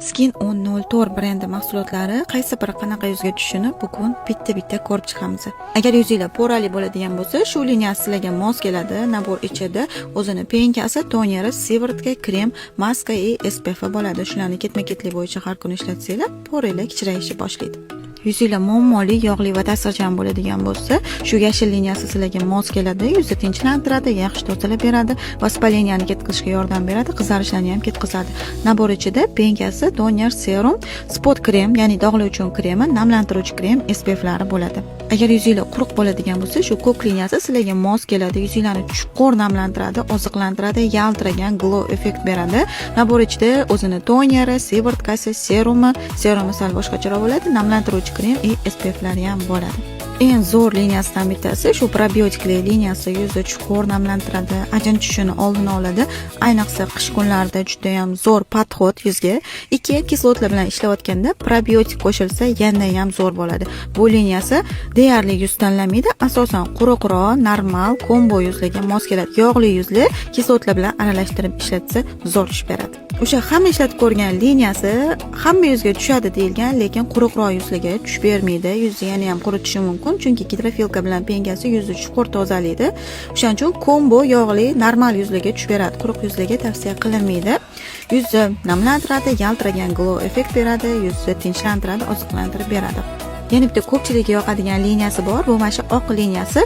Skin 104 brendi mahsulotlari qaysi biri qanaqa yuzga tushishini bugun bitta ko'rib chiqamiz. Agar yuzingizlar porali bo'ladigan bo'lsa, shu liniyasi sizlarga mos keladi. Nabor ichida o'zini penkasi, toneri, sivırtka, krem, maska va SPF bo'ladi. Shularni ketma-ketlik bo'yicha har kuni ishlatsanglar, poralar kichrayishni boshlaydi. Yuzingizlar muammoli, yog'li va ta'sirchan bo'ladigan bo'lsa, shu yashil liniyasi sizlarga mos keladi. Yuzni tinchlantiradi, yaxshi tozalab beradi, vaspaleniyani ketkazishga yordam beradi, qizarishlarni ham ketkazadi. Nabor ichida penkasi, toner, serum, spot krem, ya'ni dog'lar uchun kremi, namlantiruvchi krem, SPFlari bo'ladi. Agar yuzingizlar quruq bo'ladigan bo'lsa, shu ko'k liniyasi sizlarga mos keladi. Yuzingizlarni chuqur namlantiradi, oziqlantiradi, yaltiragan glow effekt beradi. Nabor ichida o'zini toneri, sivırtkasi, serumi sal boshqacharoq bo'ladi, namlantiruvchi krem va SPFlari ham bo'ladi. Eng zo'r liniyasidan bittasi shu probiotikli liniyasi yuzni chuqur namlantiradi, ajin tushishini oldini oladi. Ayniqsa qish kunlarida juda ham zo'r podxod yuzga. Ikki kislotlar bilan ishlayotganda probiotik qo'shilsa yana ham zo'r bo'ladi. Bu liniyasi deyarli yuz tanlamaydi, asosan quruqroq, normal, kombo yuzlarga mos keladi. Yog'li yuzli kislotlar bilan aralashtirib ishlatsa zo'r ish beradi. O'sha hamma ishlatib ko'rgan liniyasi hamma yuzga tushadi deyilgan, lekin quruqroq yuzlarga tushib bermaydi. Yuzni yana ham quritishi mumkin, chunki gidrofilka bilan penkasi yuzni chuqur tozalaydi. O'shaning uchun kombo yog'li normal yuzlarga tushib beradi. Quruq yuzlarga tavsiya qilinmaydi. Yuzni namlantiradi, yaltiragan glow effekt beradi, yuzni tinchlantiradi, oziqlantirib beradi. Yana bitta ko'pchilikga yoqadigan liniyasi bor. Bu mana shu oq liniyasi.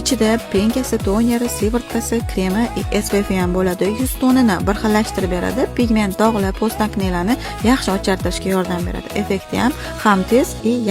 Ichida penkasi, toneri, sivırtkasi, kremi, SPF ham bo'ladi. Yuz tonini bir xillashtirib beradi. Pigment dog'lar, post aknelarni yaxshi ochartirishga yordam beradi. Effekti ham tez va